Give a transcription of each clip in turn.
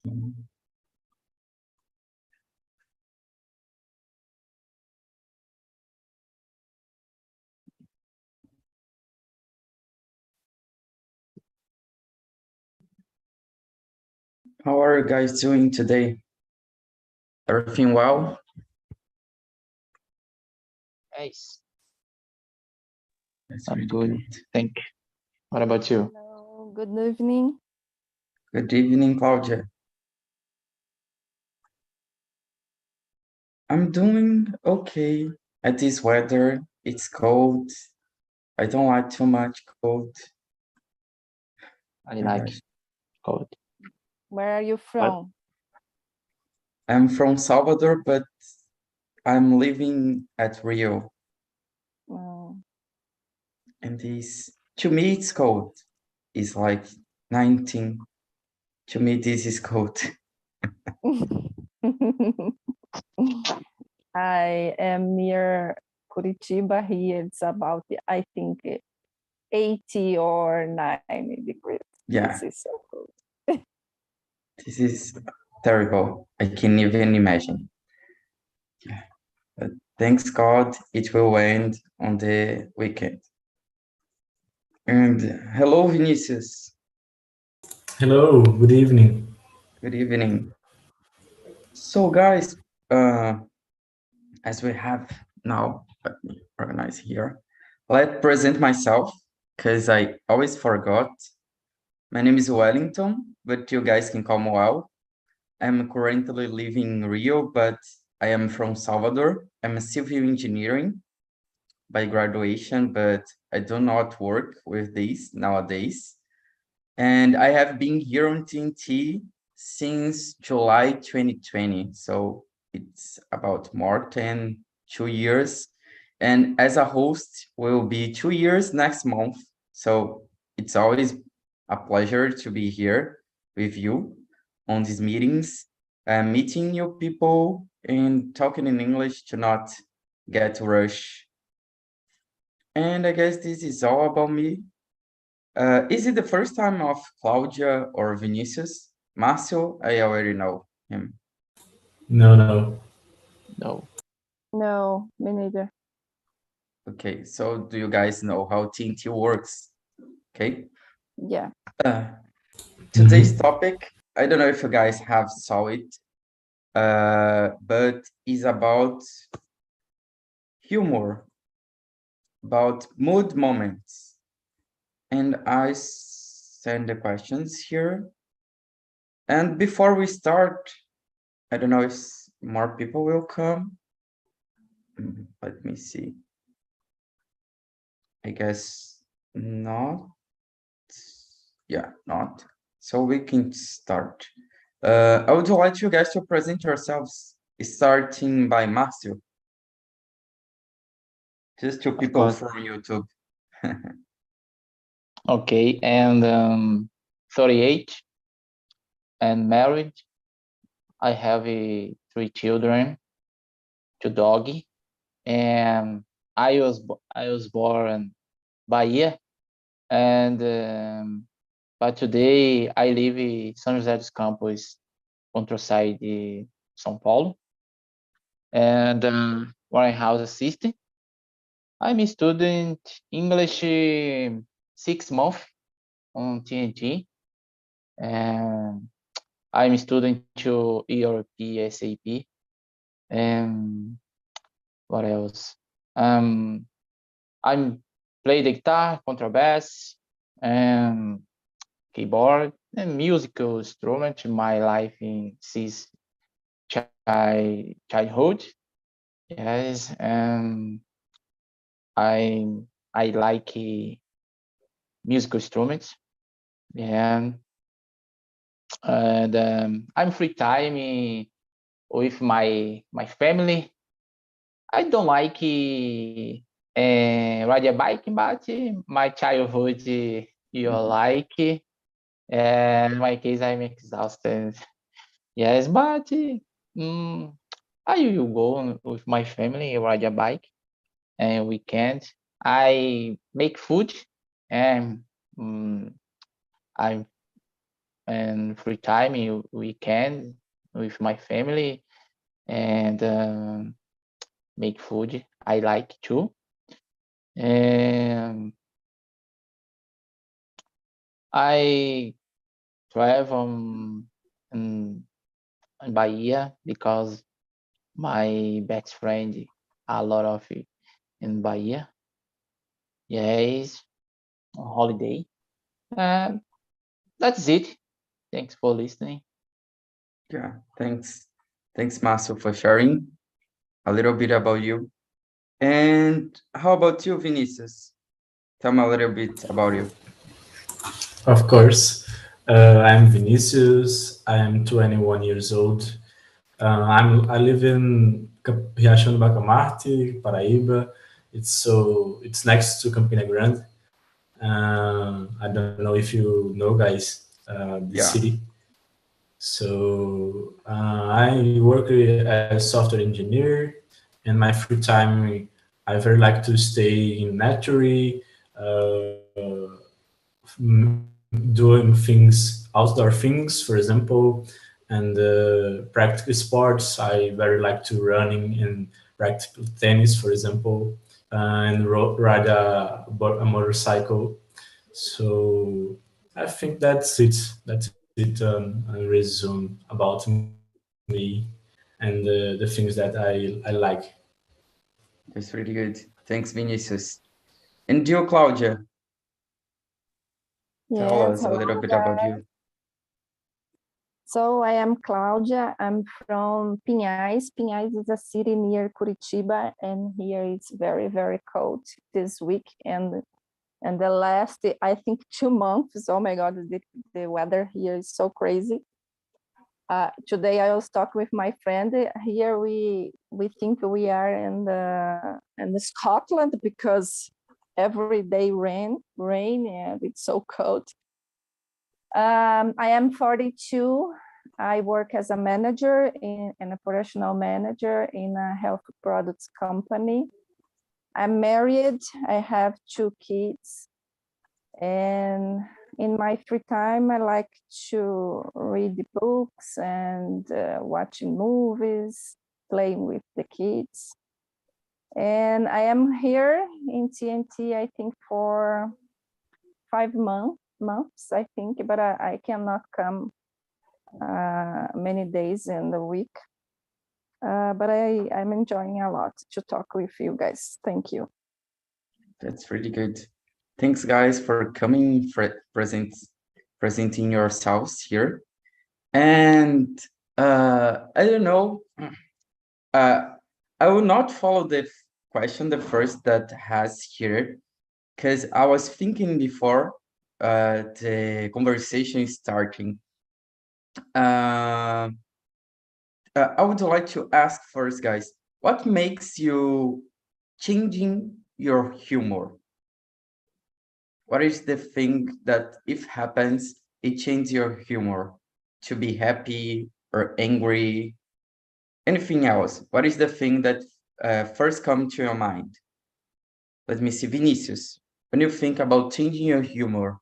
How are you guys doing today? Everything well? Nice. That's I'm really good. Thank you. What about you? Hello, good evening. Good evening, Claudia. I'm doing okay at this weather. It's cold. I don't like too much cold. I like cold. Where are you from? I'm from Salvador, but I'm living at Rio. Oh. And to me, it's cold. It's like 19. To me, this is cold. I am near Curitiba here. It's about, I think, 80 or 90 degrees. Yeah. This is so cold. This is terrible. I can't even imagine. Yeah. But thanks God, it will end on the weekend. And hello, Vinicius. Hello, good evening. Good evening. So, guys, as we have now, let me organize here. Let's present myself because I always forgot. My name is Wellington, but you guys can call me Well. I'm currently living in Rio, but I am from Salvador. I'm a civil engineering by graduation, but I do not work with this nowadays. And I have been here on TNT since July 2020. So it's about more than 2 years. And as a host, will be 2 years next month. So it's always a pleasure to be here with you on these meetings, meeting new people and talking in English to not get rushed. And I guess this is all about me. Is it the first time of Claudia or Vinicius? Marcio, I already know him. No. No, me neither. Okay, so do you guys know how TNT works? Okay. Yeah. Today's topic, I don't know if you guys have saw it, but is about humor, about mood moments. And I send the questions here. And before we start, I don't know if more people will come. Let me see. I guess not. Yeah, not. So we can start. I would like you guys to present yourselves, starting by Marcio. Just two people from YouTube. Okay, and 38 and married. I have 3 children, 2 doggy, and I was born in Bahia, and but today I live in São José dos Campos, countryside de São Paulo, and warehouse assistant. I'm a student English 6 months on TNT, and I'm a student to ERP SAP. And what else? I'm play the guitar, contrabass, and keyboard and musical instrument in my life since childhood. Yes, and I like musical instruments, and I'm free time with my family. I don't like ride a bike, but my childhood you like. And in my case, I'm exhausted. Yes, but I will go with my family, ride a bike, and weekend. I make food, and I and free time, weekend with my family, and make food. I like too. And I travel in Bahia because my best friend a lot of it in Bahia. Yes, on holiday. And that's it. Thanks for listening. Yeah, thanks. Thanks, Márcio, for sharing a little bit about you. And how about you, Vinicius? Tell me a little bit about you. Of course. I'm Vinicius. I am 21 years old. I live in Riachão do Bacamarte, Paraíba. It's next to Campina Grande. I don't know if you know, guys, the Yeah. city. So I work as a software engineer. In my free time, I very like to stay in nature, doing things, outdoor things, for example, and practical sports. I very like to running and practical tennis, for example, and ride a motorcycle. So I think that's it. That's it. A resume about me and the things that I like. That's really good. Thanks, Vinicius. And you, Claudia, tell Yes, us a hello little bit guys. about you. So I am Claudia. I'm from Pinhais. Pinhais is a city near Curitiba, and here it's very, very cold this week. And the last, I think, 2 months. Oh my God, the weather here is so crazy. Today I was talking with my friend. Here we think we are in the Scotland because every day rain, and it's so cold. I am 42. I work as a manager, an operational manager in a health products company. I'm married. I have 2 kids. And in my free time, I like to read books and watching movies, playing with the kids. And I am here in TNT, I think, for 5 months, I think, but I cannot come many days in the week. But I'm enjoying a lot to talk with you guys. Thank you. That's really good. Thanks, guys, for coming, for presenting yourselves here. And I don't know, I will not follow the question, the first that has here, because I was thinking before the conversation starting. I would like to ask first, guys, what makes you changing your humor? What is the thing that if happens, it changes your humor to be happy or angry, anything else? What is the thing that first come to your mind? Let me see, Vinicius, when you think about changing your humor,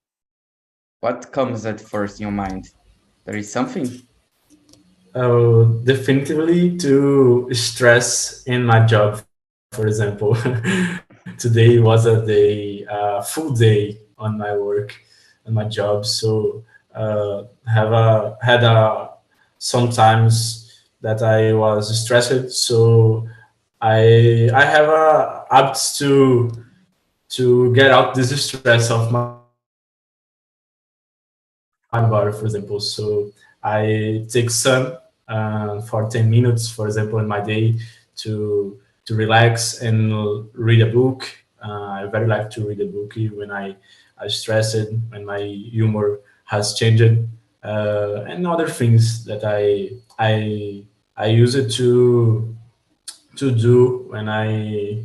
what comes at first in your mind? There is something? Definitively to stress in my job, for example. Today was a day, full day on my work and my job. So had sometimes that I was stressed. So I have a habit to get out this stress of my body, for example. So I take sun for 10 minutes, for example, in my day to relax and read a book. I very like to read a book when I stressed, when my humor has changed, and other things that I use it to do when I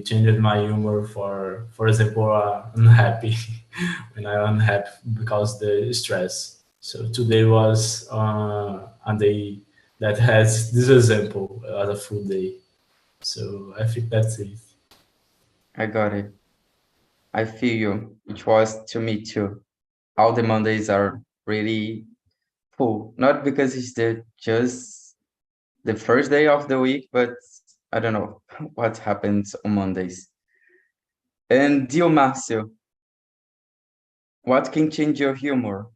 changed my humor for example, unhappy when I'm unhappy because the stress. So today was a day that has this example as a full day. So I think that's it. I got it. I feel you. It was to me too. All the Mondays are really full. Not because it's just the first day of the week, but I don't know what happens on Mondays. And you, Marcio, what can change your humor?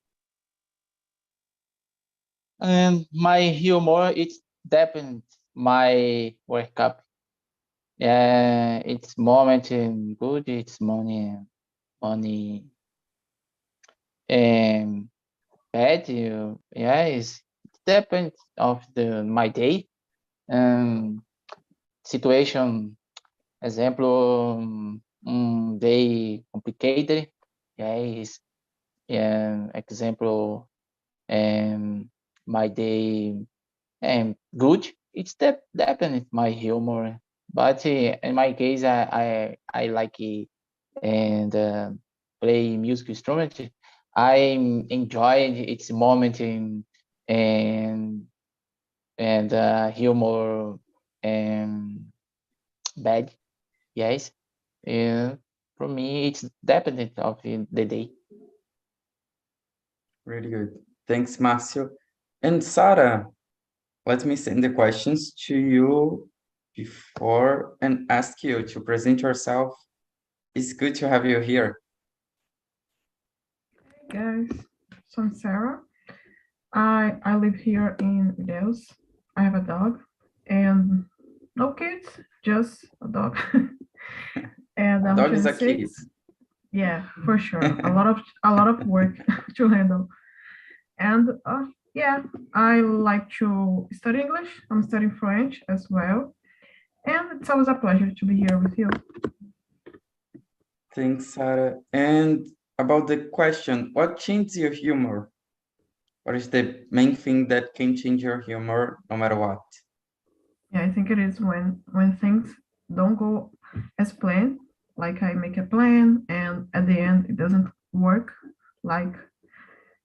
And my humor, it's depends my wake up. Yeah, it's moment in good, it's money and bad. Yeah, it's depends of my day. Situation, example, day complicated. Yeah, is example, my day good. It's depends my humor, but in my case, I like it and play music instrument. I enjoyed its moment and humor and bad. Yes, for me, it's dependent of the day. Really good. Thanks, Marcio. And Sarah, let me send the questions to you before and ask you to present yourself. It's good to have you here. Guys, so I'm Sarah. I live here in Inglês. I have a dog and no kids, just a dog. And I'm Dog is a 26. kid. Yeah, for sure. A lot of work to handle. And yeah, I like to study English. I'm studying French as well. And it's always a pleasure to be here with you. Thanks, Sarah. And about the question, what changes your humor? What is the main thing that can change your humor no matter what? Yeah, I think it is when things don't go as planned. Like I make a plan and at the end it doesn't work. Like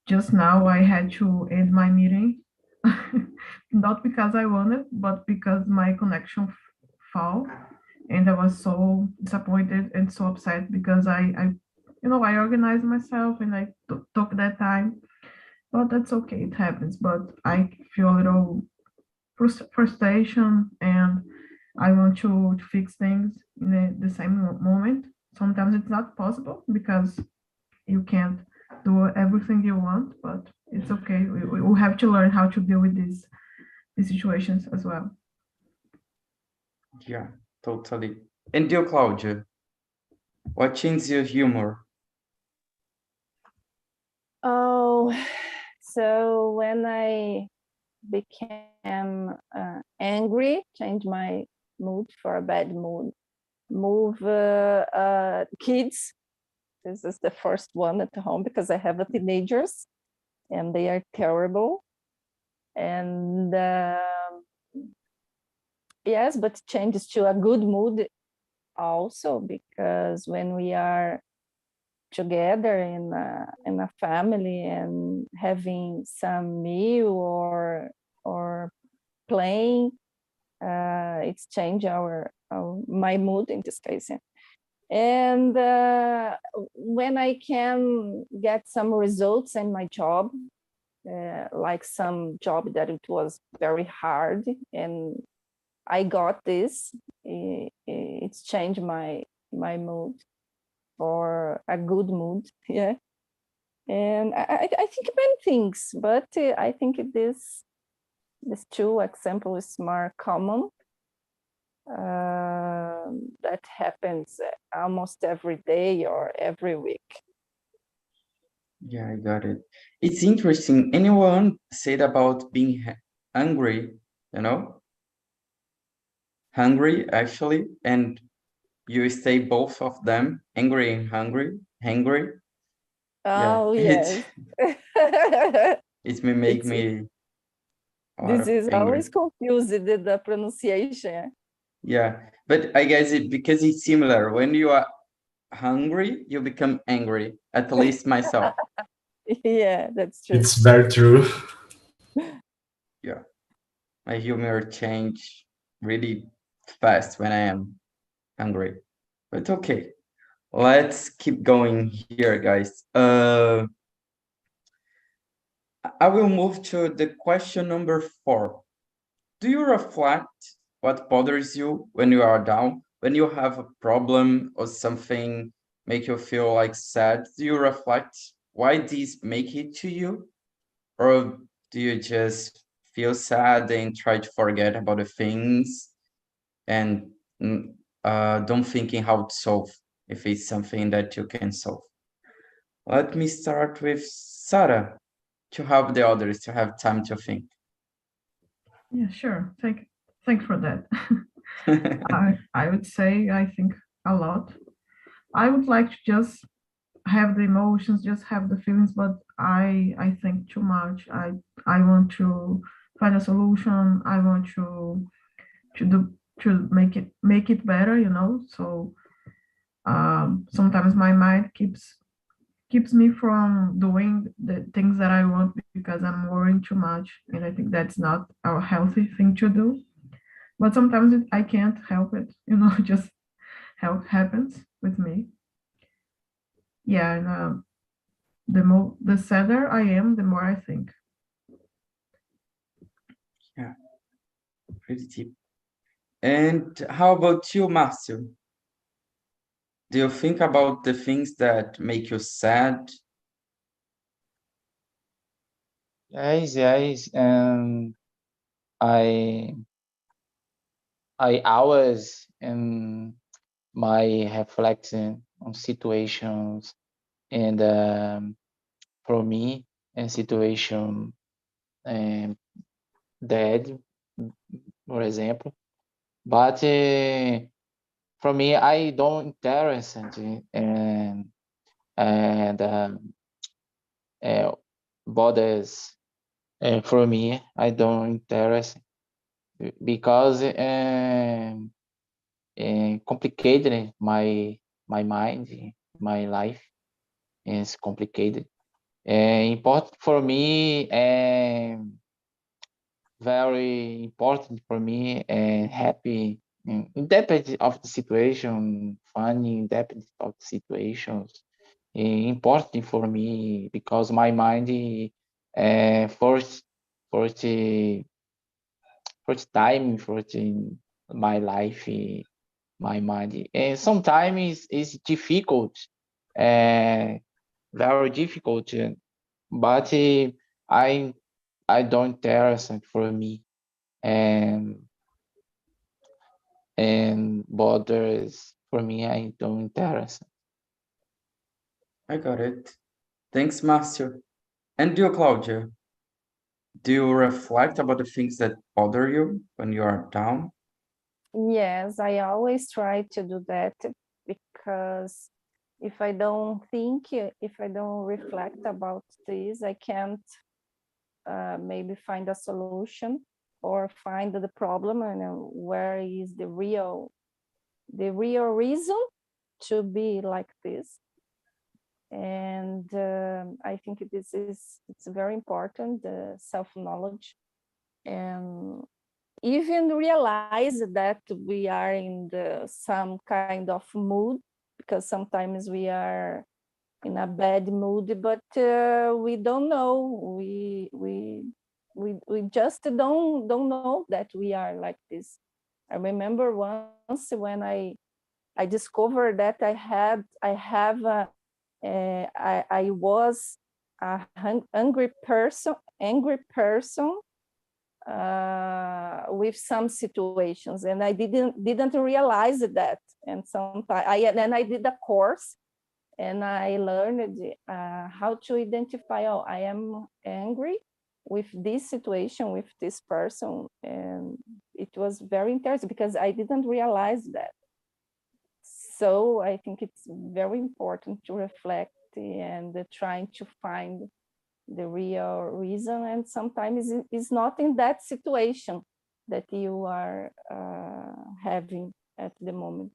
just now I had to end my meeting, not because I wanted, but because my connection fell, and I was so disappointed and so upset because I organized myself and I took that time. But that's okay, it happens. But I feel a little frustration and I want to fix things in the same moment. Sometimes it's not possible because you can't do everything you want, but it's okay. We have to learn how to deal with these situations as well. Yeah, totally. And you, Claudia, what changes your humor? Oh, so when I became angry, change my mood for a bad mood, move kids. This is the first one at home because I have a teenagers and they are terrible. And yes, but changes to a good mood also, because when we are together in a family and having some meal or playing, it's change my mood in this case. And when I can get some results in my job, like some job that it was very hard and I got this, it's changed my mood for a good mood. Yeah. And I think many things, but I think this two example is more common. That happens almost every day or every week. Yeah, I got it. It's interesting. Anyone said about being hungry, you know? Hungry, actually, and you say both of them, angry and hungry. Oh, Yeah, yes. it may make It's, me a lot this of is angry. always confused, the pronunciation. Yeah, but I guess because it's similar. When you are hungry, you become angry, at least myself. Yeah, that's true. It's very true. Yeah, my humor change really fast when I am hungry. But okay, let's keep going here, guys. I will move to the question number 4. Do you reflect what bothers you when you are down? When you have a problem or something make you feel like sad, do you reflect why these make it to you? Or do you just feel sad and try to forget about the things and don't thinking how to solve if it's something that you can solve? Let me start with Sarah to help the others to have time to think. Yeah, sure. Thanks for that. I would say I think a lot. I would like to just have the emotions, just have the feelings, but I think too much. I want to find a solution. I want to make it better, you know. So sometimes my mind keeps me from doing the things that I want because I'm worrying too much, and I think that's not a healthy thing to do. But sometimes I can't help it, you know, just how it happens with me. Yeah, and the sadder I am, the more I think. Yeah, pretty deep. And how about you, Marcio? Do you think about the things that make you sad? Yes. I always my reflecting on situations and for me and situation dead, for example. But for me, I don't interested and borders. For me, I don't interest because complicated my mind, my life is complicated. Important for me, very important for me, and happy, independent of the situation, funny, independent of the situations. Important for me because my mind, first, first, first time, first in my life, my mind, and sometimes it's difficult, very difficult, but I don't interested for me, and borders for me, I don't interested. I got it. Thanks, Marcio. And you, Claudia? Do you reflect about the things that bother you when you are down? Yes, I always try to do that because if I don't think, if I don't reflect about this, I can't maybe find a solution or find the problem and where is the real reason to be like this. And I think it's very important, the self-knowledge, and even realize that we are in some kind of mood, because sometimes we are in a bad mood, but we don't know. We just don't know that we are like this. I remember once when I discovered that I was a angry person with some situations, and I didn't realize that. And sometimes I did a course, and I learned how to identify. Oh, I am angry with this situation, with this person, and it was very interesting because I didn't realize that. So I think it's very important to reflect and trying to find the real reason, and sometimes it's not in that situation that you are having at the moment.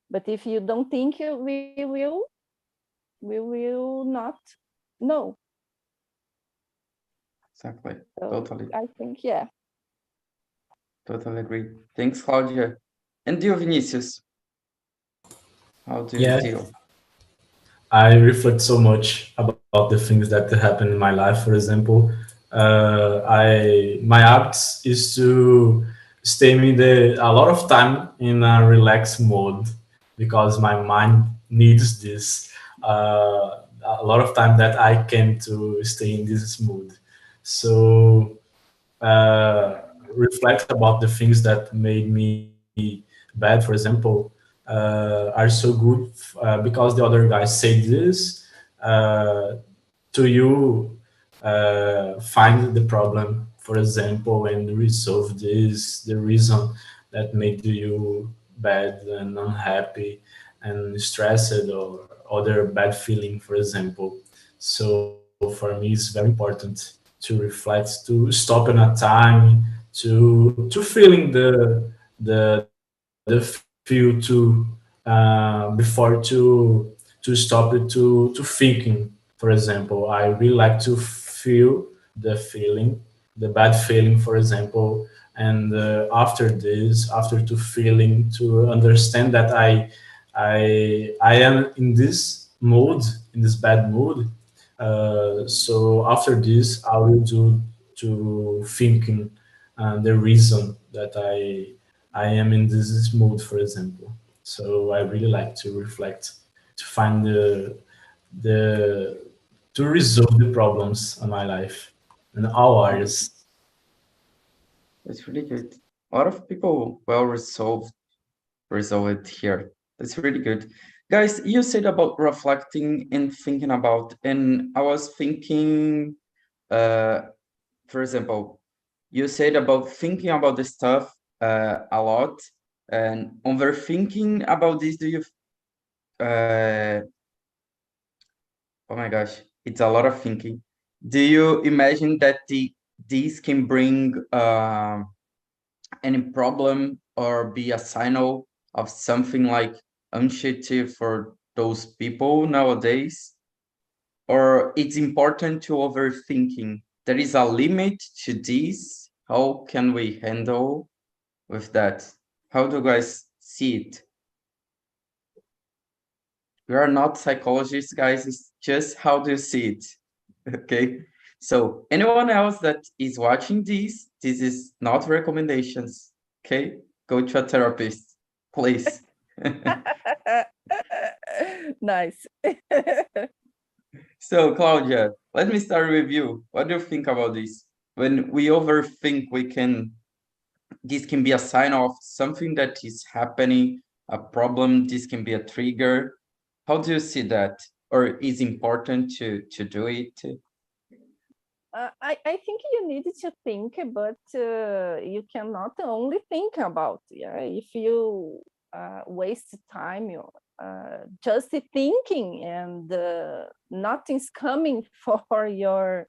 But if you don't think, we will not know. Exactly. So Totally. I think, yeah. Totally agree. Thanks, Claudia. And you, Vinicius? How do you Yeah, deal? I reflect so much about the things that happen in my life. For example, my habit is to stay a lot of time in a relaxed mode because my mind needs this a lot of time that I can to stay in this mood. So reflect about the things that made me bad, for example, are so good because the other guys say this uh, to you find the problem, for example, and resolve this, the reason that made you bad and unhappy and stressed or other bad feeling, for example. So for me, it's very important to reflect, to stop in a time, to feeling the feel before to stop it to thinking. For example, I really like to feel the feeling, the bad feeling, for example, and after this, after to feeling, to understand that I am in this mood, in this bad mood. So after this, I will do to thinking the reason that I am in this mood, for example. So I really like to reflect, to find the to resolve the problems in my life in all areas. That's really good. A lot of people well resolved here. That's really good. Guys, you said about reflecting and thinking about, and I was thinking, for example, you said about thinking about the stuff a lot and overthinking about this. Do you, oh my gosh, it's a lot of thinking. Do you imagine that these can bring any problem or be a signal of something like anxiety for those people nowadays? Or it's important to overthinking? There is a limit to this. How can we handle with that? How do you guys see it? We are not psychologists, guys. It's just how do you see it? Okay. So anyone else that is watching this is not recommendations. Okay. Go to a therapist, please. Nice. So Claudia, let me start with you. What do you think about this? When we overthink, this can be a sign of something that is happening, a problem. This can be a trigger. How do you see that? Or is important to do it? I think you need to think, but you cannot only think about. Yeah, if you waste time, you just thinking and nothing's coming for your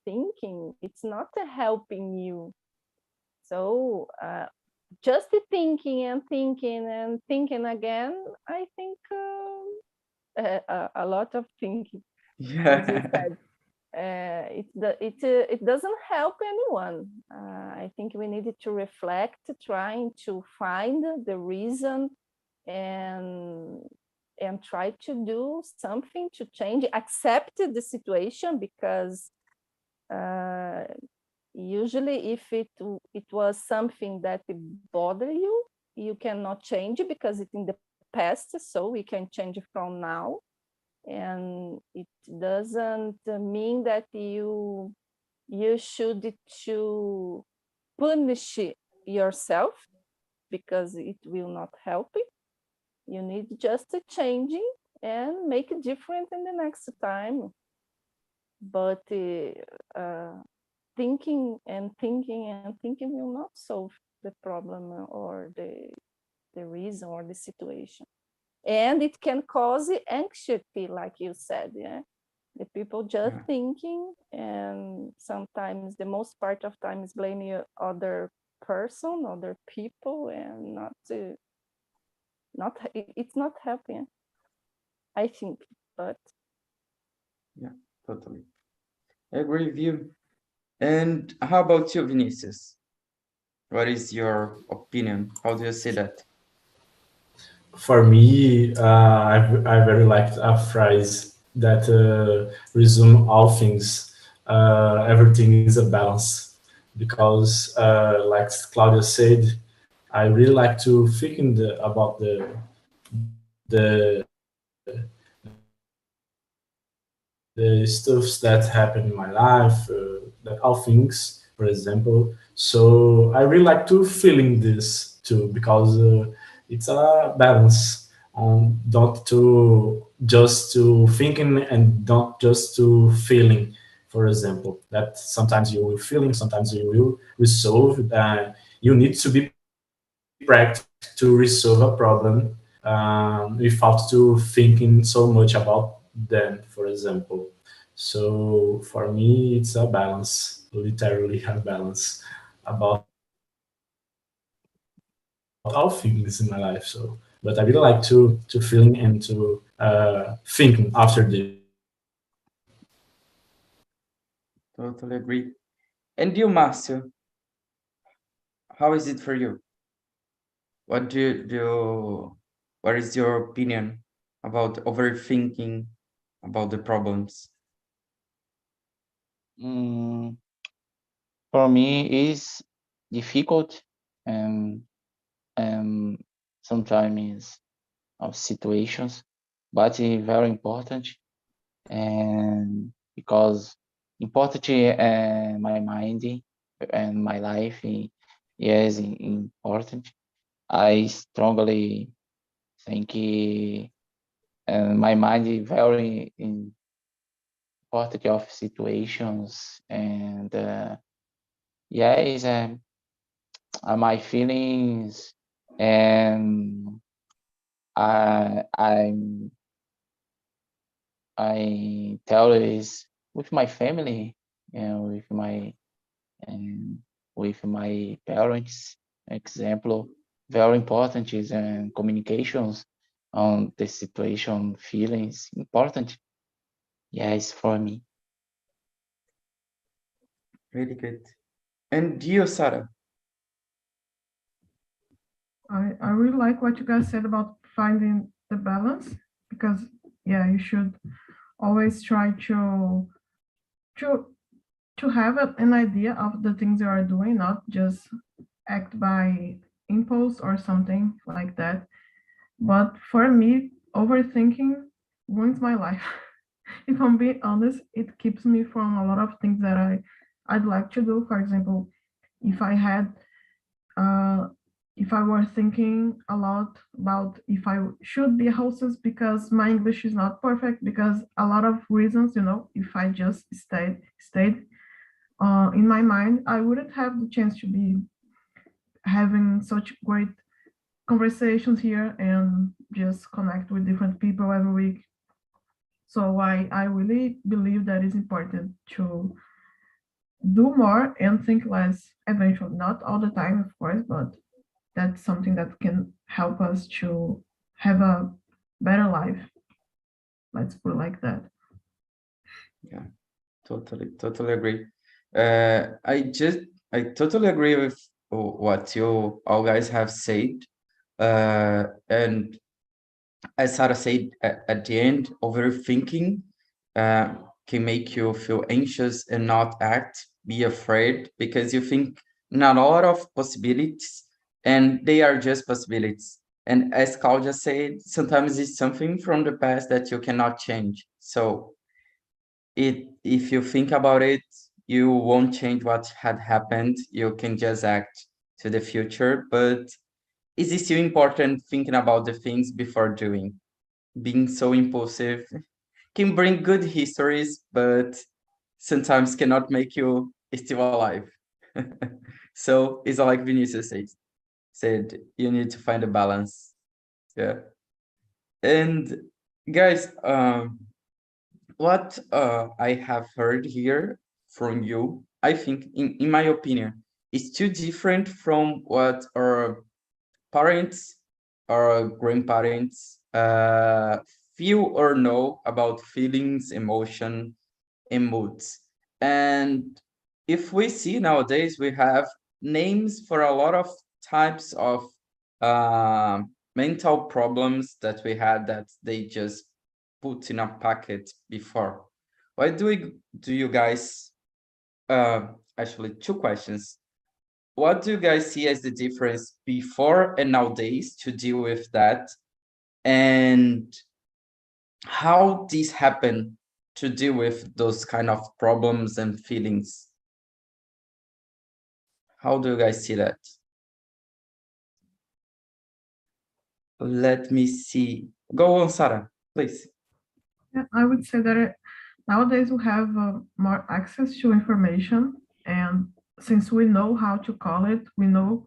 thinking, it's not helping you. So just thinking and thinking and thinking again, I think a lot of thinking, as you Yeah. said. It doesn't help anyone. I think we needed to reflect, trying to find the reason and try to do something to change, accept the situation, because usually if it was something that bothered you, you cannot change it because it's in the past, so we can change it from now. And it doesn't mean that you should to punish yourself, because it will not help you. You need just a changing and make it different in the next time. But thinking and thinking and thinking will not solve the problem or the reason or the situation. And it can cause anxiety, like you said. Yeah, the people just Yeah. thinking, and sometimes the most part of time is blaming other person, other people, and it's not helping, I think. But Yeah, totally. I agree with you. And how about you, Vinicius? What is your opinion? How do you see that? For me, I very liked a phrase that resume all things. Everything is a balance because, like Claudia said, I really like to think about the the stuffs that happen in my life, that all things, for example. So I really like to feeling this too because it's a balance on not to just to thinking and not just to feeling. For example, that sometimes you will feeling, sometimes you will resolve. You need to be practice to resolve a problem without to thinking so much about them, for example. So for me, it's a balance, literally a balance about all things in my life. So, but I really like to feeling and to thinking after this. Totally agree. And you, Márcio, how is it for you? What what is your opinion about overthinking about the problems? For me, is difficult and sometimes of situations, but it's very important and because important my mind and my life is important. I strongly think my mind is very important of situations and yeah, is my feelings and I'm I tell is with my family and and with my parents. Example, very important is communications on the situation, feelings important. Yes, for me. Really good. And you, Sarah? I really like what you guys said about finding the balance because yeah, you should always try to to have an idea of the things you are doing, not just act by impulse or something like that. But for me, overthinking ruins my life. If I'm being honest, it keeps me from a lot of things that I'd like to do. For example, if I had uh, if I were thinking a lot about if I should be a hostess because my English is not perfect, because a lot of reasons, if I just stayed in my mind, I wouldn't have the chance to be having such great conversations here and just connect with different people every week. So I really believe that it's important to do more and think less eventually, not all the time, of course, but that's something that can help us to have a better life. Let's put it like that. Yeah, totally agree. I totally agree with what you all guys have said. And as Sarah said at the end, overthinking uh, can make you feel anxious and not act, be afraid, because you think in a lot of possibilities and they are just possibilities. And as Claudia said, sometimes it's something from the past that you cannot change. So if you think about it, you won't change what had happened. You can just act to the future, but it's still important thinking about the things before doing. Being so impulsive can bring good histories, but sometimes cannot make you still alive. So it's like Vinicius said, you need to find a balance. Yeah. And guys, what I have heard here from you, I think, in my opinion, is too different from what our parents or grandparents feel or know about feelings, emotion, and moods. And if we see nowadays, we have names for a lot of types of mental problems that we had that they just put in a packet before. Why do you guys, actually two questions. What do you guys see as the difference before and nowadays to deal with that? And how this happen to deal with those kind of problems and feelings? How do you guys see that? Let me see. Go on, Sarah, please. Yeah, I would say that nowadays we have more access to information, and since we know how to call it, we know,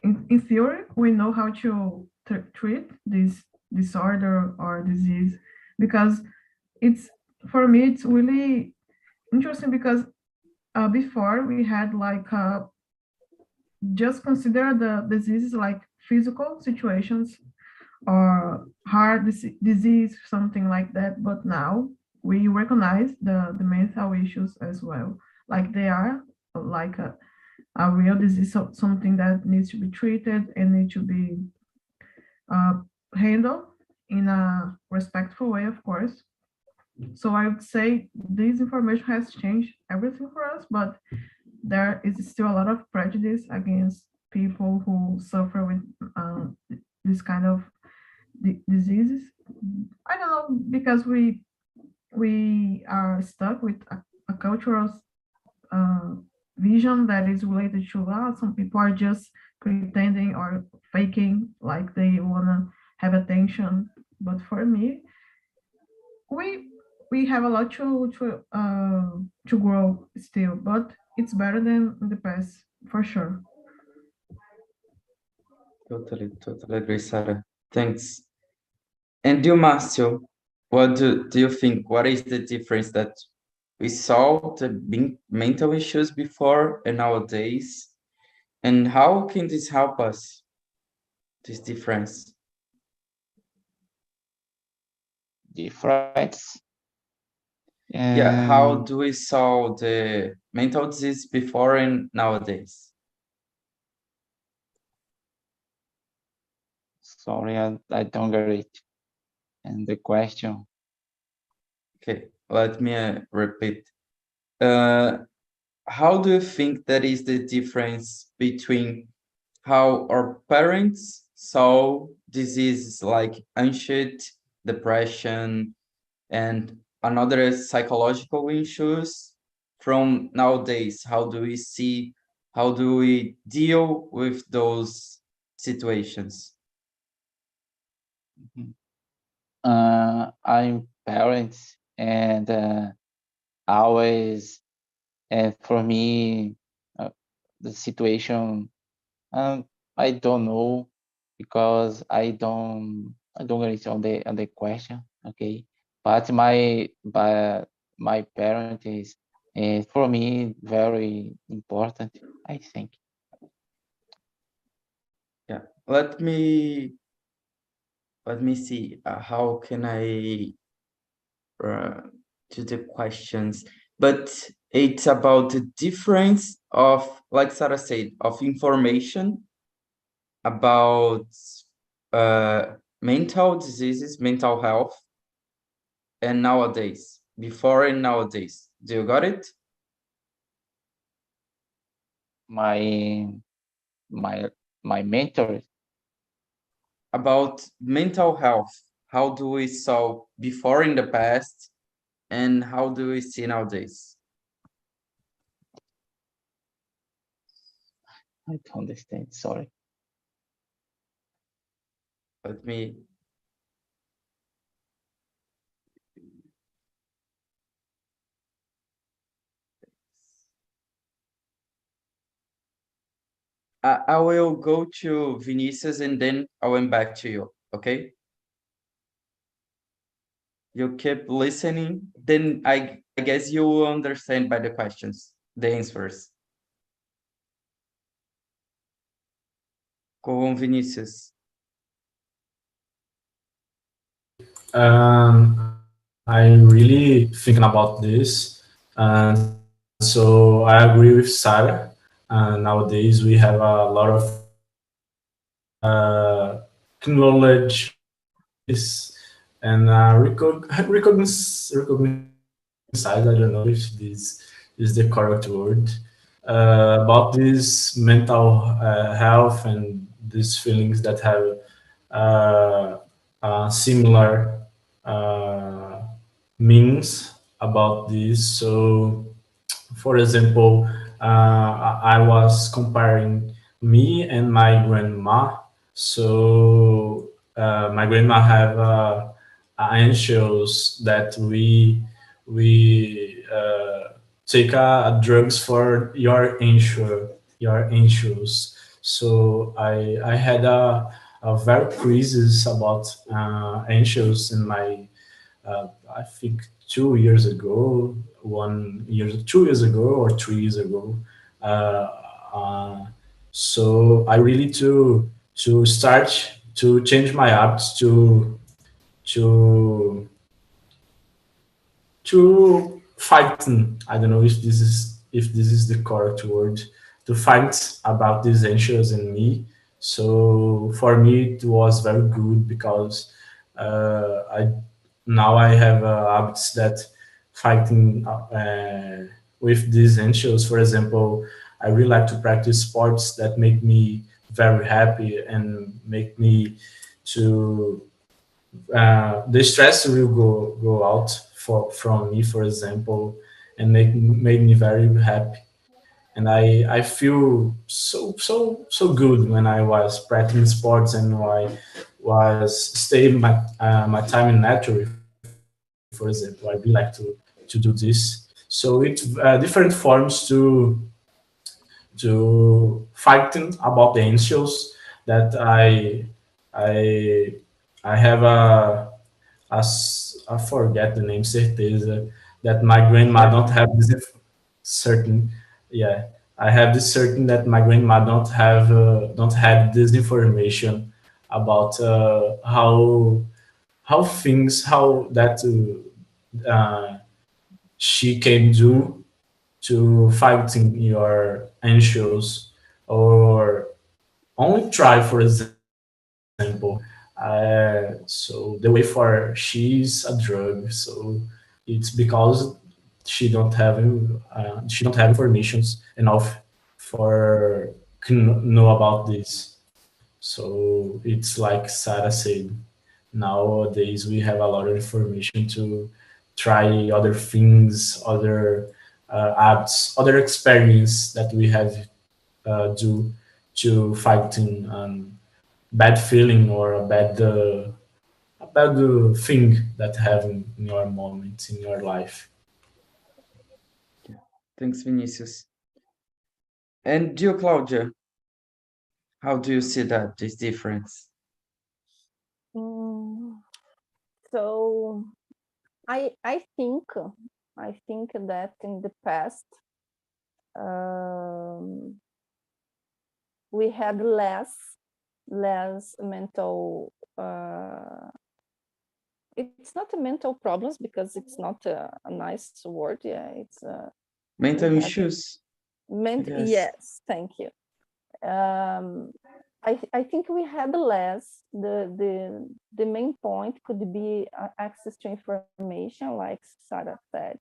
in theory, we know how to treat this disorder or disease, because for me, it's really interesting because before we had like just consider the diseases like physical situations or heart disease, something like that. But now we recognize the mental issues as well. Like they are like a real disease, something that needs to be treated and need to be handled in a respectful way, of course. So I would say this information has changed everything for us, but there is still a lot of prejudice against people who suffer with this kind of diseases. I don't know, because we are stuck with a cultural vision that is related to some people are just pretending or faking like they wanna have attention. But for me, we have a lot to grow still, but it's better than in the past for sure. Totally agree, Sarah. Thanks. And you, Marcio, what do you think? What is the difference that we saw the mental issues before and nowadays? And how can this help us, this difference? Difference. Yeah, how do we solve the mental disease before and nowadays? Sorry, I don't get it. And the question. Okay, let me repeat. How do you think that is the difference between how our parents saw diseases like anxiety, depression, and another psychological issues from nowadays? How do we deal with those situations? I'm parents and always, and for me, the situation, I don't know because I don't get it on the question. Okay, but my parent is for me very important, I think. Yeah, let me see. How can I to the questions? But it's about the difference of, like Sarah said, of information about mental diseases, mental health, and nowadays, before and nowadays. Do you got it? My mentor, About mental health, how do we saw before in the past, and how do we see nowadays? I don't understand. Sorry. Let me. I will go to Vinicius and then I went back to you, okay? You keep listening, then I guess you will understand by the questions, the answers. Go on, Vinicius. I'm really thinking about this, and so I agree with Sarah. Nowadays, we have a lot of knowledge and recognize, I don't know if this is the correct word, about this mental health and these feelings that have similar uh, meanings about this. So, for example, I was comparing me and my grandma. So my grandma have anxious that we take drugs for your anxious. So I had a very crisis about anxious in my I think 2 years ago, 1 year, 2 years ago, or 3 years ago. Uh, uh, so I really to start to change my habits to to fighting. I don't know if this is the correct word, to fight about these anxious in me. So for me it was very good because I now I have habits that fighting with these anxious. For example, I really like to practice sports that make me very happy and make me to the stress will go out from me, for example, and made me very happy. And I feel so good when I was practicing sports and I was staying my time in nature. For example, I really like to do this. So it's different forms to fighting about the anxious that I I have I forget the name, certeza, that my grandma don't have this certain, yeah, I have this certain that my grandma don't have this information about how that she can do to fighting your anxious, or only try, for example. So the way for she's a drug, so it's because she don't have informations enough for know about this. So it's like Sarah said, nowadays we have a lot of information to try other things, other apps, other experience that we have do to fighting bad feeling or a bad thing that have in your moment in your life. Yeah. Thanks, Vinicius. And you, Claudia, how do you see that this difference? So I think that in the past we had less mental it's not a mental problems because it's not a nice word. Yeah, it's Mental we have issues, I guess. yes, thank you. I think we had less. The main point could be access to information, like Sarah said,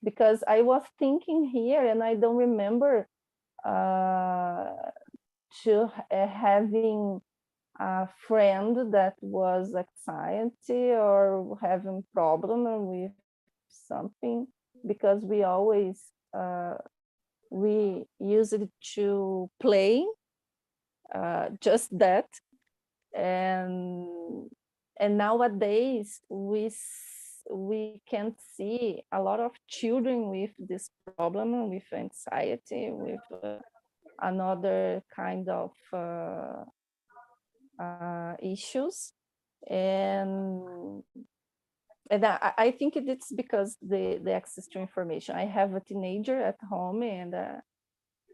because I was thinking here and I don't remember to having a friend that was anxiety or having problem with something, because we always we use it to play, just that. and nowadays we can see a lot of children with this problem, with anxiety, with another kind of issues. and I think it's because the access to information. I have a teenager at home, and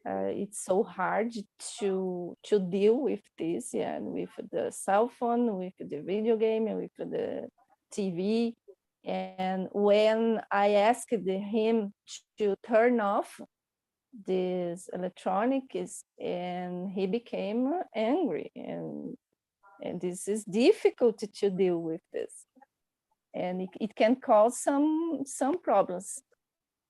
it's so hard to deal with this, yeah, and with the cell phone, with the video game, and with the TV. And when I asked him to turn off this electronics, and he became angry, and this is difficult to deal with this. and it can cause some problems.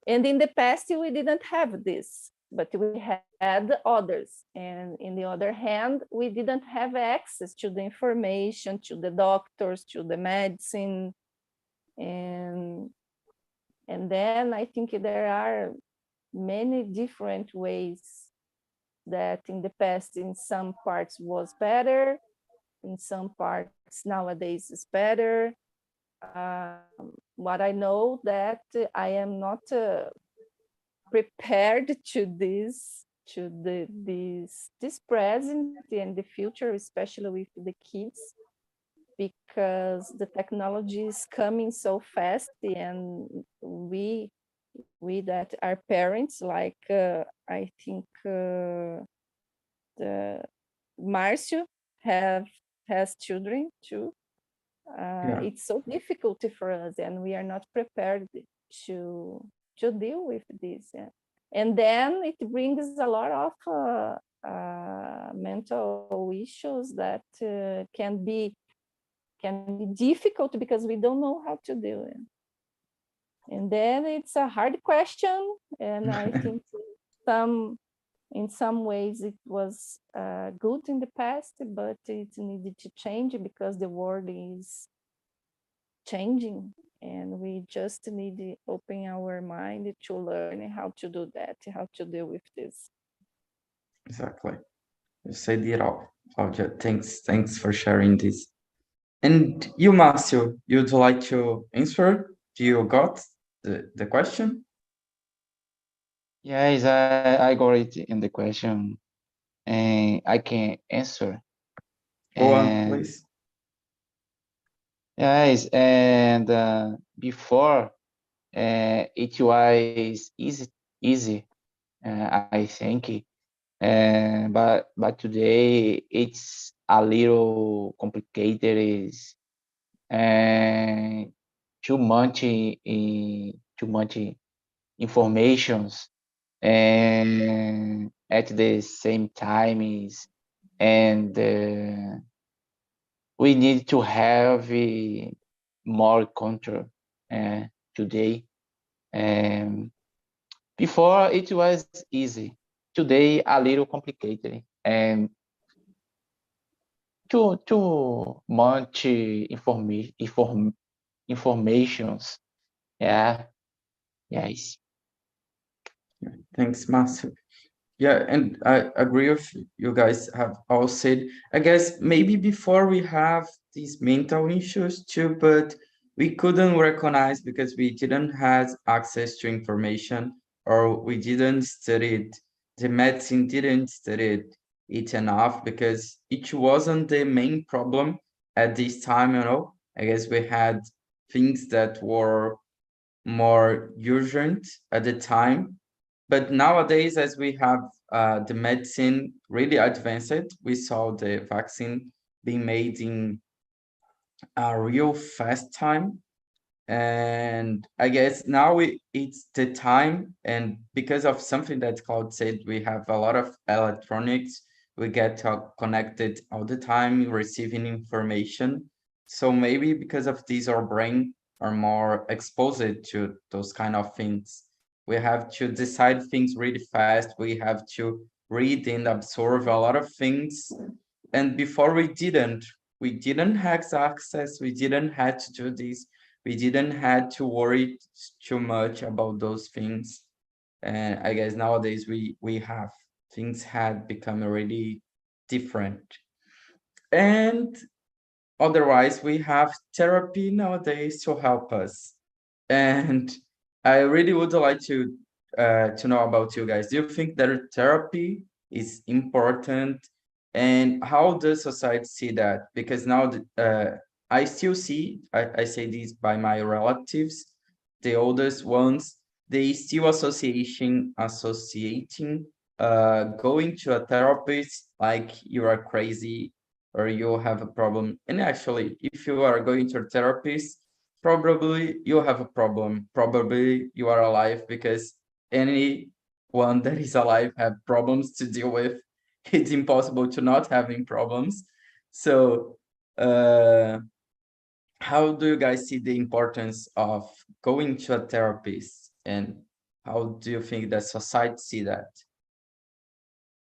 And in the past, we didn't have this, but we had others. And in the other hand, we didn't have access to the information, to the doctors, to the medicine. And then I think there are many different ways that in the past, in some parts was better, in some parts nowadays is better. What I know that I am not prepared to this present and the future, especially with the kids, because the technology is coming so fast, and we that are parents, like I think the Marcio has children too. It's so difficult for us, and we are not prepared to deal with this. Yeah. And then it brings a lot of mental issues that can be difficult because we don't know how to do it. And then it's a hard question, and I think in some ways it was good in the past, but it needed to change because the world is changing, and we just need to open our mind to learn how to do that, how to deal with this. Exactly. You said it all, Claudia. Thanks for sharing this. And you, Marcio, you'd like to answer? Do you got the question? Yes, I got it in the question, and I can answer. Go on, And please. yes, and before it was easy, I think, but today it's a little complicated. Is too much informations, and at the same time and we need to have more control today. Before it was easy, today a little complicated, and too much informations. Yeah, yes. Thanks, Marcio. Yeah, and I agree with you guys have all said. I guess maybe before we have these mental issues too, but we couldn't recognize because we didn't have access to information, or we didn't study it. The medicine didn't study it enough because it wasn't the main problem at this time, you know. I guess we had things that were more urgent at the time. But nowadays, as we have the medicine really advanced, we saw the vaccine being made in a real fast time. And I guess now it's the time, and because of something that Claude said, we have a lot of electronics, we get connected all the time, receiving information. So maybe because of this, our brain are more exposed to those kind of things. We have to decide things really fast. We have to read and absorb a lot of things. And before we didn't have access, we didn't have to do this, we didn't have to worry too much about those things. And I guess nowadays we have, things had become really different. And otherwise we have therapy nowadays to help us. And I really would like to know about you guys. Do you think that therapy is important, and how does society see that? Because now I still see, I say this by my relatives, the oldest ones, they still associating going to a therapist like you are crazy or you have a problem. And actually, if you are going to a therapist, probably you have a problem. Probably you are alive, because anyone that is alive have problems to deal with. It's impossible to not having problems. So how do you guys see the importance of going to a therapist, and how do you think that society see that?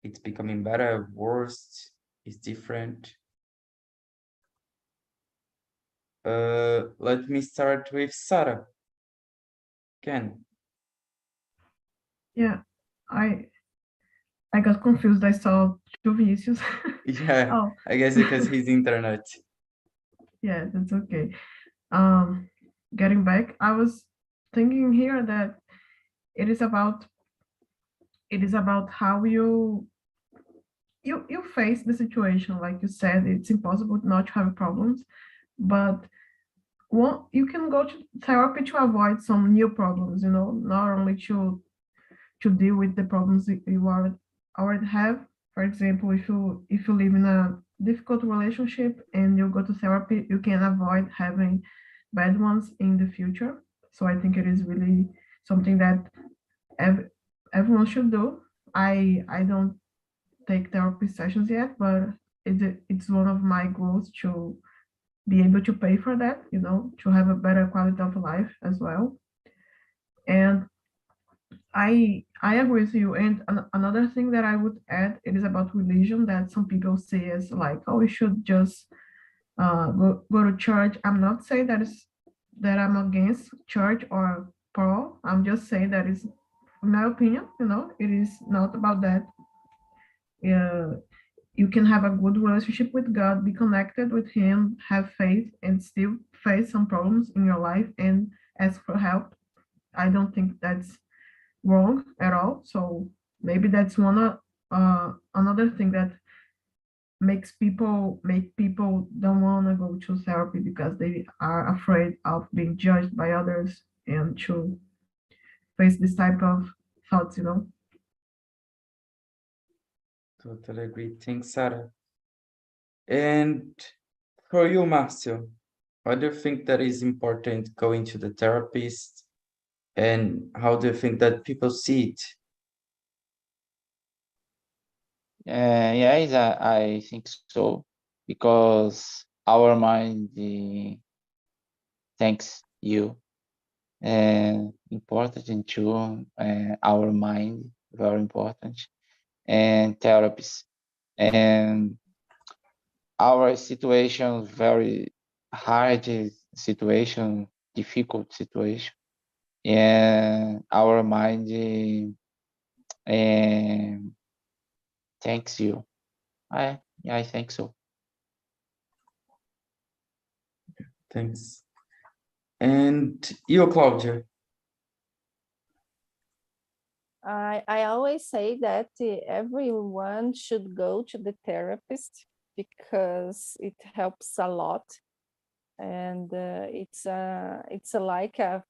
It's becoming better, worse, is different? Let me start with Sarah. Ken. Yeah, I got confused. I saw two Vinicius. Yeah, Oh, I guess because his internet. yeah, that's okay. Getting back, I was thinking here that it is about how you face the situation. Like you said, it's impossible not to have problems, but one, you can go to therapy to avoid some new problems, not only to deal with the problems that you already have. For example, if you live in a difficult relationship and you go to therapy, you can avoid having bad ones in the future. So I think it is really something that ev- everyone should do. I don't take therapy sessions yet, but it's one of my goals to be able to pay for that, to have a better quality of life as well. And I agree with you. And another thing that I would add, it is about religion, that some people see as like, oh, we should just go to church. I'm not saying that I'm against church or pro. I'm just saying that is, in my opinion, it is not about that. Uh, you can have a good relationship with God, be connected with Him, have faith, and still face some problems in your life and ask for help. I don't think that's wrong at all. So maybe that's another thing that make people don't want to go to therapy because they are afraid of being judged by others and to face this type of thoughts. Totally agree. Thanks, Sarah. And for you, Marcio, why do you think that is important going to the therapist, and how do you think that people see it? Yes, I think so, because our mind thanks you, and important too. Our mind very important, and therapies, and our situation very hard situation, difficult situation, and our mind thanks you. I think so. Thanks. And you, Claudia? I always say that everyone should go to the therapist because it helps a lot, and it's like a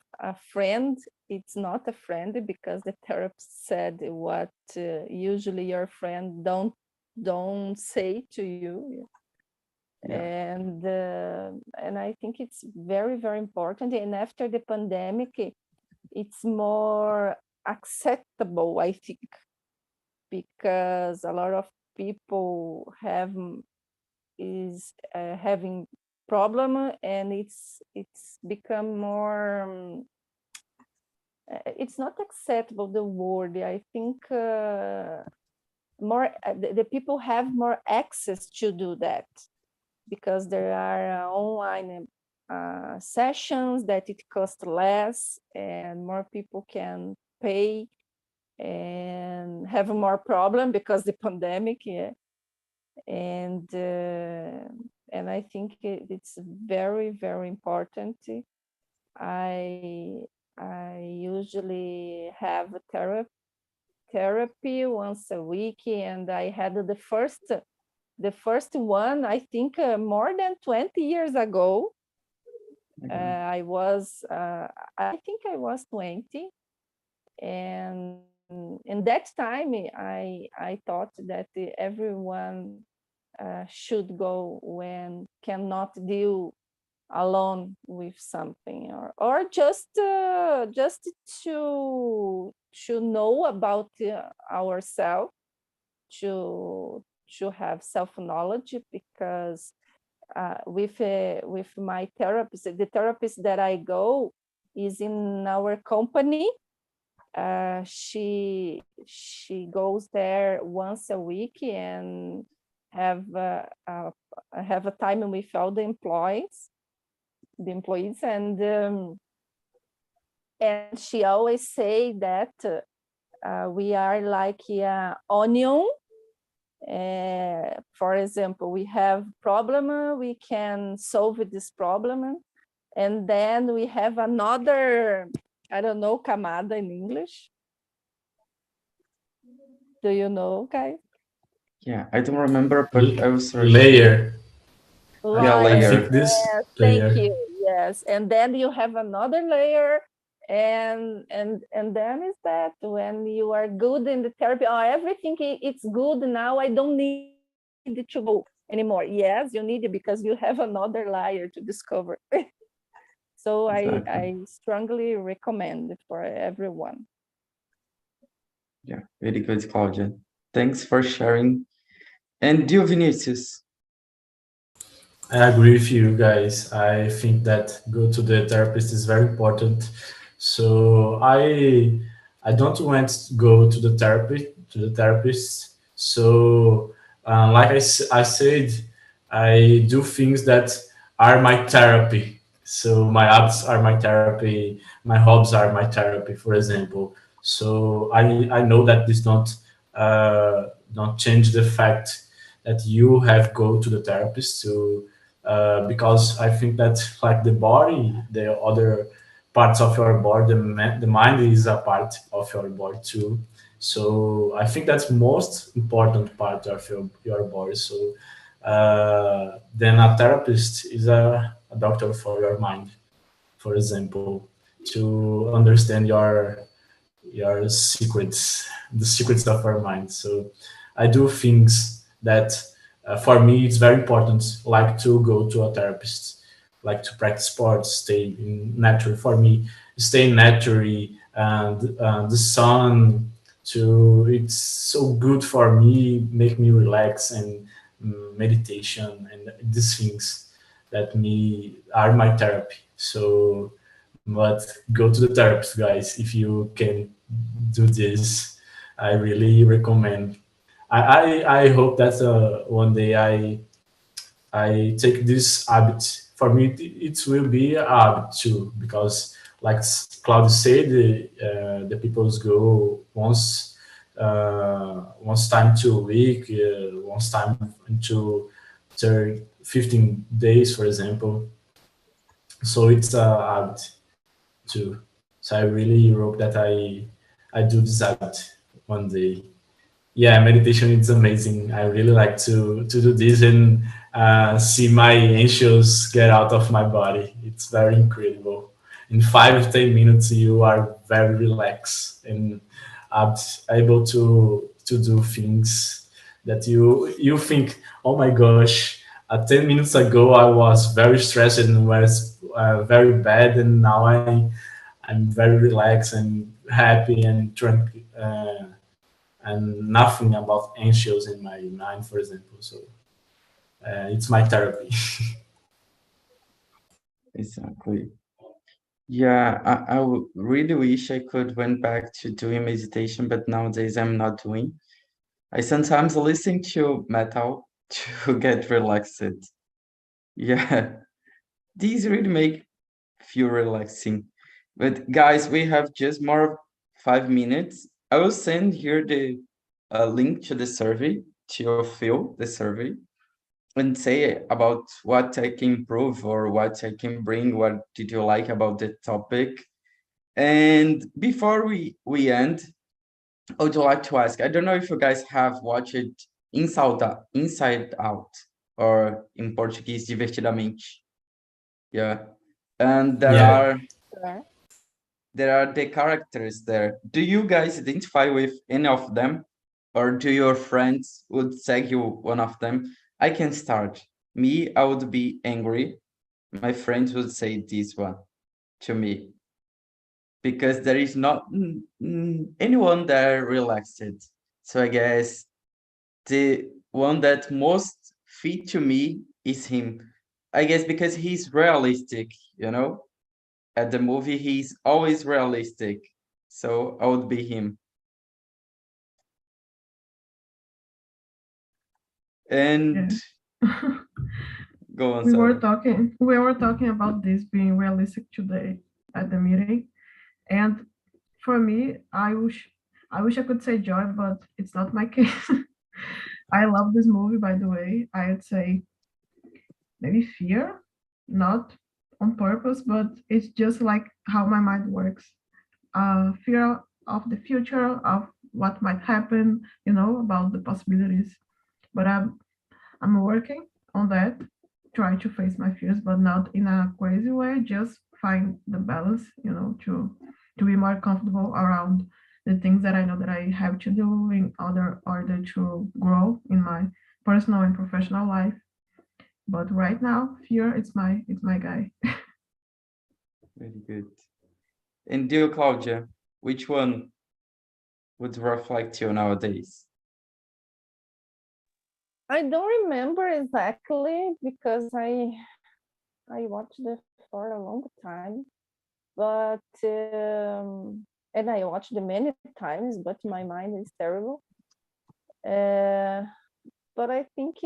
friend. It's not a friend because the therapist said what usually your friend don't say to you. Yeah. And I think it's very, very important. And after the pandemic, it's more acceptable, I think, because a lot of people is having problem, and it's become more it's not acceptable, the word, I think, more the people have more access to do that because there are online sessions that it costs less and more people can pay and have more problem because the pandemic. Yeah. And I think it's very, very important. I usually have a therapy once a week, and I had the first one, I think, more than 20 years ago. I think I was 20, and in that time I thought that everyone should go when cannot deal alone with something, or just to know about ourselves, to have self-knowledge, because with my therapist. The therapist that I go is in our company. She goes there once a week and have a time with all the employees, and she always say that we are like an onion. For example, we have problem, we can solve this problem, and then we have another, I don't know, camada in English. Do you know, guys? Yeah, I don't remember, but I was Layer. Yeah, I layer. think this Yes, layer. thank you. Yes, and then you have another layer, and then is that when you are good in the therapy, oh, everything it's good now. I don't need to go anymore. Yes, you need it because you have another layer to discover. So Exactly. I strongly recommend it for everyone. Yeah, very good, Claudia. Thanks for sharing. And you, Vinicius? I agree with you guys. I think that go to the therapist is very important. So I don't want to go to the therapist. So like I said, I do things that are my therapy. So my apps are my therapy. My hobbies are my therapy, for example. So I know that this don't change the fact that you have go to the therapist to because I think that like the body, the other parts of your body, the mind is a part of your body too. So I think that's most important part of your body. So then a therapist is a doctor for your mind, for example, to understand your secrets, the secrets of our mind. So I do things that for me it's very important, like to go to a therapist, like to practice sports, stay in nature. For me, stay naturally and the sun. To it's so good for me, make me relax and meditation and these things that me are my therapy. So, but go to the therapist, guys, if you can do this. I really recommend. I hope that one day I take this habit. For me, it will be a habit too, because like Claudia said, the peoples go once time to a week, once time into 15 days, for example. So it's a habit too. So I really hope that I do this habit one day. Yeah, meditation is amazing. I really like to do this and see my anxious get out of my body. It's very incredible. In 5 to 10 minutes, you are very relaxed and able to do things that you think, oh my gosh, 10 minutes ago I was very stressed and was very bad, and now I'm very relaxed and happy and drunk. And nothing about anxious in my mind, for example. So it's my therapy. Exactly. Yeah, really wish I could went back to doing meditation, but nowadays I'm not doing. I sometimes listen to metal to get relaxed. Yeah, these really make feel relaxing. But guys, we have just more 5 minutes. I will send here the link to the survey to fill the survey and say about what I can improve or what I can bring. What did you like about the topic? And before we end, I would like to ask, I don't know if you guys have watched Inside Out, or in Portuguese, Divertidamente. Yeah. And Yeah. there are the characters there. Do you guys identify with any of them? Or do your friends would say you one of them? I can start. Me, I would be angry. My friends would say this one to me, because there is not anyone there relaxed. So I guess the one that most fit to me is him. I guess because he's realistic, you know? At the movie, he's always realistic. So I would be him. And Yeah. go on, we were Sarah. talking about this being realistic today at the meeting, and for me, I wish I could say joy, but it's not my case. I love this movie, by the way. I'd say maybe fear, not on purpose, but it's just like how my mind works. Fear of the future, of what might happen, about the possibilities. But I'm working on that, try to face my fears, but not in a crazy way. Just find the balance, to be more comfortable around the things that I know that I have to do in order to grow in my personal and professional life. But right now, fear it's my guy. Very good. And you, Claudia, which one would reflect you nowadays? I don't remember exactly because I watched it for a long time, but and I watched it many times, but my mind is terrible. But I think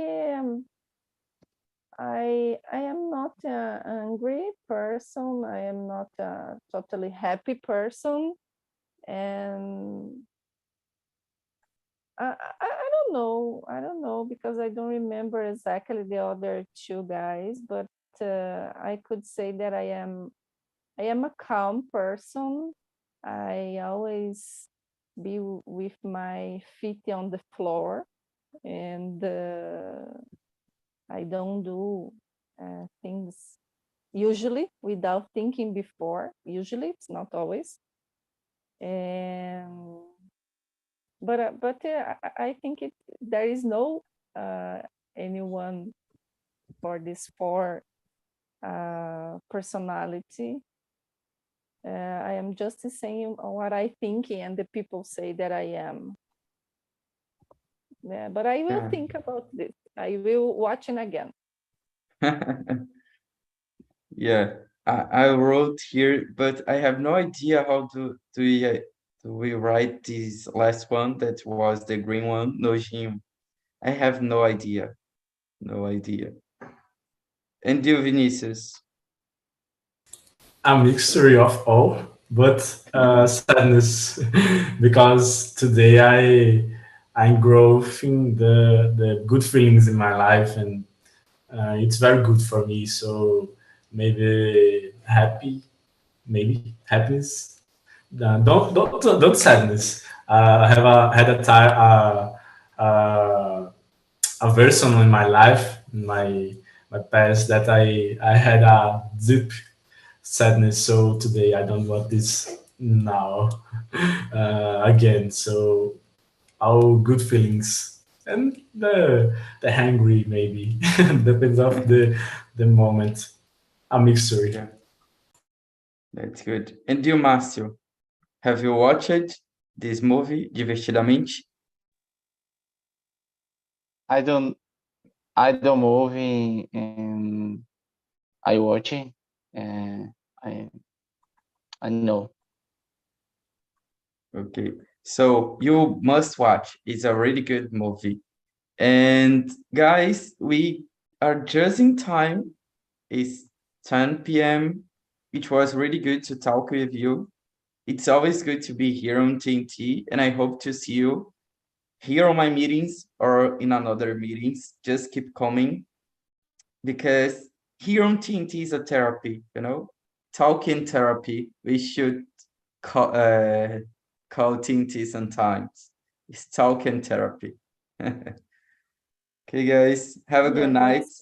I am not an angry person. I am not a totally happy person, and I don't know. I don't know because I don't remember exactly the other two guys, but I could say that I am a calm person. I always be with my feet on the floor, and I don't do things usually without thinking before. Usually, it's not always. And but I think there is no anyone for this four personality. I am just saying what I think, and the people say that I am. Yeah, but I will Yeah. think about this. I will watch it again. Yeah, I wrote here, but I have no idea how do we write this last one that was the green one, nojinho. I have no idea. No idea. And you, Vinicius? A mixture of all, but sadness, because today I'm growing the good feelings in my life, and it's very good for me. So maybe maybe happiness. Don't sadness. I have had a time a version in my life, in my past, that I had a deep sadness. So today I don't want this now again. So all good feelings and the hungry maybe depends of the moment. A mixture. Yeah, that's good. And you, Márcio, have you watched this movie, Divertidamente? I don't movie and I watch it. And I know. Okay, so you must watch. It's a really good movie. And guys, we are just in time. It's 10 p.m. It was really good to talk with you. It's always good to be here on TNT, and I hope to see you here on my meetings or in another meetings. Just keep coming because here on TNT is a therapy, talking therapy. We should call TNT sometimes. It's talking therapy. Okay, guys, have a good Yes. night.